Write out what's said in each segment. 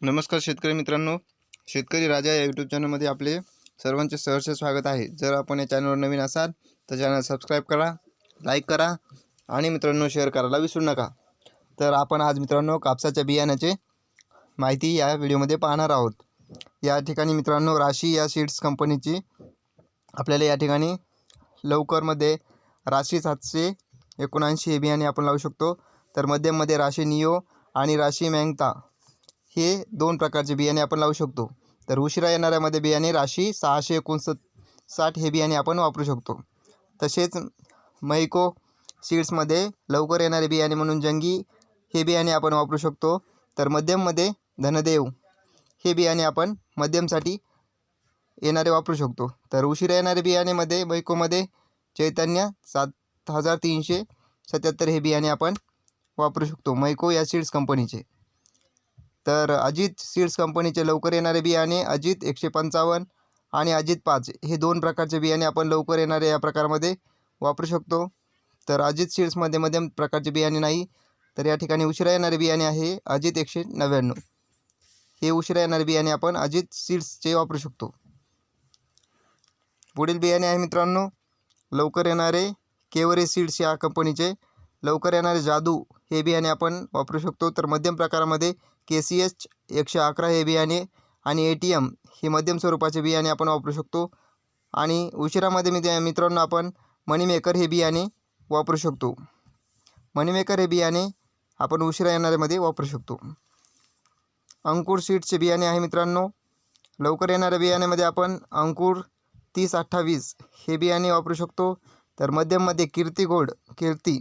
नमस्कार शेतकरी मित्रांनो, शेतकरी राजा या यूट्यूब चॅनलमध्ये आपले सर्वांचे सहर्ष स्वागत आहे। जर आपण या चॅनलवर नवीन असाल तर चॅनल सबस्क्राइब करा, लाईक करा आणि मित्रांनो शेअर करायला विसरू नका। तर आपण आज मित्रांनो कापसाच्या बियाण्याचे माहिती या व्हिडिओमध्ये पाहणार आहोत। या ठिकाणी मित्रांनो राशी या सीड्स कंपनीची आपल्याला या ठिकाणी लवकरमध्ये राशी 779 हे बियाणे आपण लावू शकतो। तर मध्यममध्ये राशी नियो आणि राशी मँगता हे दोन प्रकारचे बियाणे आपण लावू शकतो। तर उशिरा येणाऱ्यामध्ये बियाणे राशी 659 हे बियाणे आपण वापरू शकतो। तसेच मैको सीड्समध्ये लवकर येणारे बियाणे म्हणून जंगी हे बियाणे आपण वापरू शकतो। तर मध्यममध्ये धनदेव हे बियाणे आपण मध्यमसाठी येणारे वापरू शकतो। तर उशिरा येणारे बियाणेमध्ये मैकोमध्ये चैतन्य 7377 हे बियाणे आपण वापरू शकतो मैको या सीड्स कंपनीचे। तर अजित सीड्स कंपनीचे लवकर येणारे बियाणे अजित 155 आणि अजित 5 हे दोन प्रकारचे बियाणे आपण लवकर येणारे या प्रकारामध्ये वापरू शकतो। तर अजित सीड्समध्ये मध्यम प्रकारचे बियाणे नाही, तर या ठिकाणी उशिरा येणारे बियाणे आहे अजित 199 हे उशिरा येणारे बियाणे आपण अजित सीड्सचे वापरू शकतो। पुढील बियाणे आहे मित्रांनो लवकर येणारे केवरे सीड्स या कंपनीचे लवकर येणारे जादू हे बियाणे आपण वापरू शकतो। तर मध्यम प्रकारामध्ये KCH 111 हे बियाणे आणि ATM हे मध्यम स्वरूपाचे बियाणे आपण वापरू शकतो। आणि उशिरामध्ये मित्रांनो आपण मनीमेकर हे बियाणे वापरू शकतो। मनीमेकर हे बियाणे आपण उशिरा येणाऱ्यामध्ये वापरू शकतो। अंकुर सीड्सचे बियाणे आहे मित्रांनो लवकर येणाऱ्या बियाण्यामध्ये आपण अंकुर 3028 हे बियाणे वापरू शकतो। तर मध्यममध्ये कीर्ती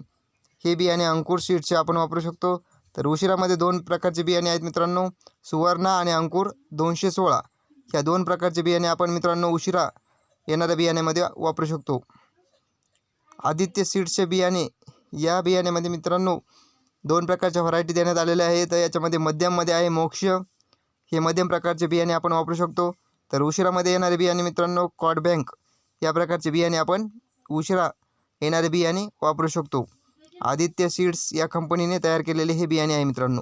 हे बियाणे अंकुर सीड्सचे आपण वापरू शकतो। तर उशिरामध्ये दोन प्रकारचे बियाणे आहेत मित्रांनो सुवर्णा आणि अंकुर 216 ह्या दोन प्रकारचे बियाणे आपण मित्रांनो उशिरा येणाऱ्या बियाण्यामध्ये वापरू शकतो। आदित्य सीड्सचे बियाणे या बियाण्यामध्ये मित्रांनो दोन प्रकारच्या व्हरायटी देण्यात आलेल्या आहेत। तर याच्यामध्ये मध्यममध्ये आहे मोक्ष हे मध्यम प्रकारचे बियाणे आपण वापरू शकतो। तर उशिरामध्ये येणारे बियाणे मित्रांनो कॉड बँक या प्रकारचे बियाणे आपण उशिरा येणारे बियाणे वापरू शकतो। आदित्य सीड्स या कंपनीने तयार केलेले हे बियाणे आहे मित्रांनो।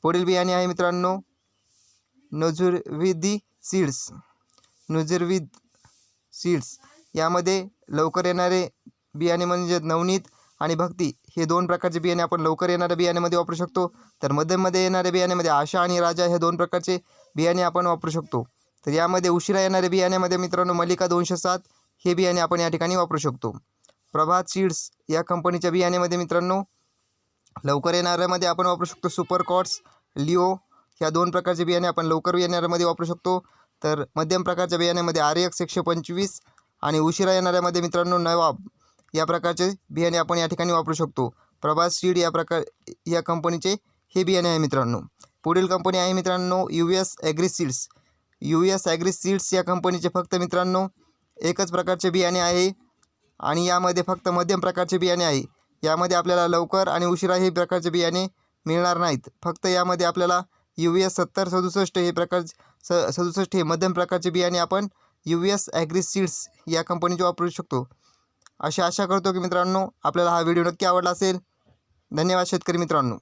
पुढील बियाणे आहे मित्रांनो नुजुर्विद सीड्स यामध्ये लवकर येणारे बियाणे म्हणजे नवनीत आणि भक्ती हे दोन प्रकारचे बियाणे आपण लवकर येणाऱ्या बियाण्यामध्ये वापरू शकतो। तर मध्यममध्ये येणाऱ्या बियाण्यामध्ये आशा आणि राजा हे दोन प्रकारचे बियाणे आपण वापरू शकतो। तर यामध्ये उशिरा येणाऱ्या बियाण्यामध्ये मित्रांनो मल्लिका 207 हे बियाणे आपण या ठिकाणी वापरू शकतो। प्रभात सीड्स या कंपनीच्या बियाण्यामध्ये मित्रांनो लवकर येणाऱ्यामध्ये आपण वापरू शकतो सुपर कॉट्स लिओ ह्या दोन प्रकारचे बियाणे आपण लवकर येणाऱ्यामध्ये वापरू शकतो। तर मध्यम प्रकारच्या बियाण्यामध्ये RX 125 आणि उशिरा येणाऱ्यामध्ये मित्रांनो नवाब या प्रकारचे बियाणे आपण या ठिकाणी वापरू शकतो। प्रभात सीड या कंपनीचे हे बियाणे आहे मित्रांनो। पुढील कंपनी आहे मित्रांनो US ॲग्री सीड्स या कंपनीचे फक्त मित्रांनो एकच प्रकारचे बियाणे आहे आणि यामध्ये फक्त मध्यम प्रकारचे बियाणे आहे। यामध्ये आपल्याला लवकर आणि उशिरा हे प्रकारचे बियाणे मिळणार नाहीत। फक्त यामध्ये आपल्याला US 7067 हे 67 हे मध्यम प्रकारचे बियाणे आपण US ॲग्री सीड्स या कंपनीचे वापरू शकतो। अशी आशा करतो की मित्रांनो आपल्याला हा व्हिडिओ नक्की आवडला असेल। धन्यवाद शेतकरी मित्रांनो।